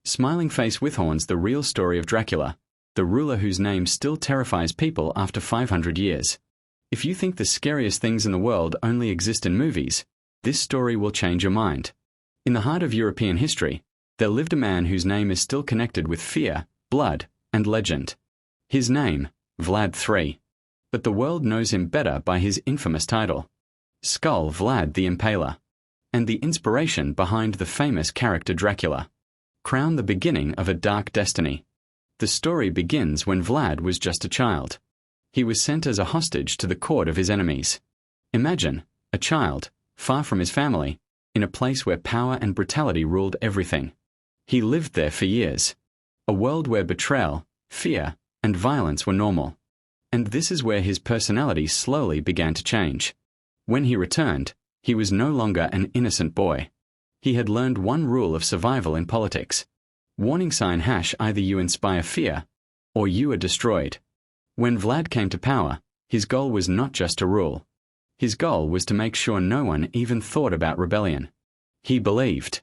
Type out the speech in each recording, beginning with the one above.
Smiling face with horns, the real story of Dracula, the ruler whose name still terrifies people after 500 years. If you think the scariest things in the world only exist in movies, this story will change your mind. In the heart of European history, there lived a man whose name is still connected with fear, blood, and legend. His name, Vlad III. But the world knows him better by his infamous title, Skull Vlad the Impaler, and the inspiration behind the famous character Dracula. Crown the beginning of a dark destiny. The story begins when Vlad was just a child. He was sent as a hostage to the court of his enemies. Imagine, a child, far from his family, in a place where power and brutality ruled everything. He lived there for years. A world where betrayal, fear, and violence were normal. And this is where his personality slowly began to change. When he returned, he was no longer an innocent boy. He had learned one rule of survival in politics. Warning sign # either you inspire fear, or you are destroyed. When Vlad came to power, his goal was not just to rule. His goal was to make sure no one even thought about rebellion. He believed,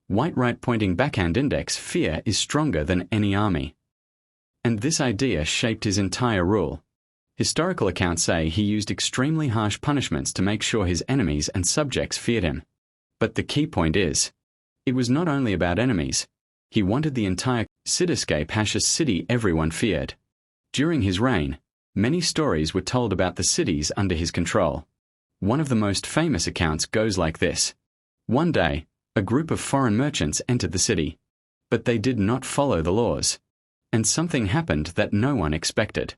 white right pointing backhand index, fear is stronger than any army. And this idea shaped his entire rule. Historical accounts say he used extremely harsh punishments to make sure his enemies and subjects feared him. But the key point is, it was not only about enemies. He wanted the entire cityscape # a city everyone feared. During his reign, many stories were told about the cities under his control. One of the most famous accounts goes like this. One day, a group of foreign merchants entered the city, but they did not follow the laws. And something happened that no one expected.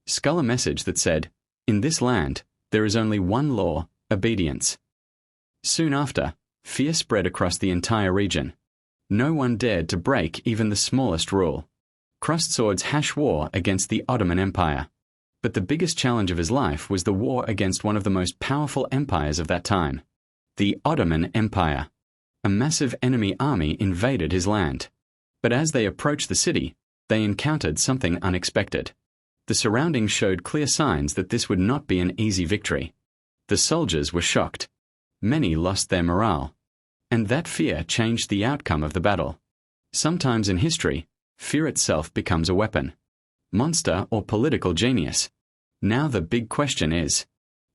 Skull a message that said, "In this land, there is only one law, obedience." Soon after, fear spread across the entire region. No one dared to break even the smallest rule. Crossed swords # war against the Ottoman Empire. But the biggest challenge of his life was the war against one of the most powerful empires of that time, the Ottoman Empire. A massive enemy army invaded his land. But as they approached the city, they encountered something unexpected. The surroundings showed clear signs that this would not be an easy victory. The soldiers were shocked. Many lost their morale. And that fear changed the outcome of the battle. Sometimes in history, fear itself becomes a weapon. Monster or political genius. Now the big question is,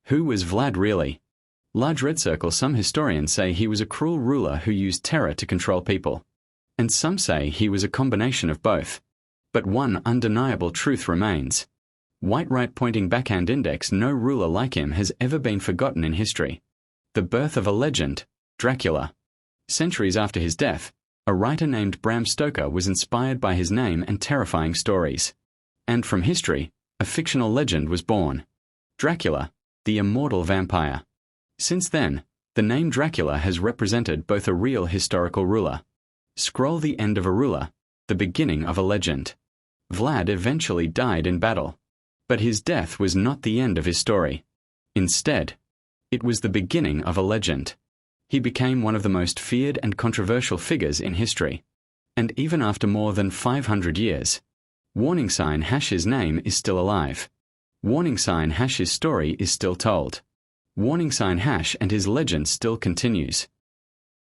who was Vlad really? Large red circle. Some historians say he was a cruel ruler who used terror to control people. And some say he was a combination of both. But one undeniable truth remains. White right pointing backhand index, no ruler like him has ever been forgotten in history. The birth of a legend, Dracula. Centuries after his death, a writer named Bram Stoker was inspired by his name and terrifying stories. And from history, a fictional legend was born. Dracula, the immortal vampire. Since then, the name Dracula has represented both a real historical ruler. Scroll the end of a ruler, the beginning of a legend. Vlad eventually died in battle. But his death was not the end of his story. Instead, it was the beginning of a legend. He became one of the most feared and controversial figures in history. And even after more than 500 years, warning sign # his name is still alive. Warning sign # his story is still told. Warning sign # and his legend still continues.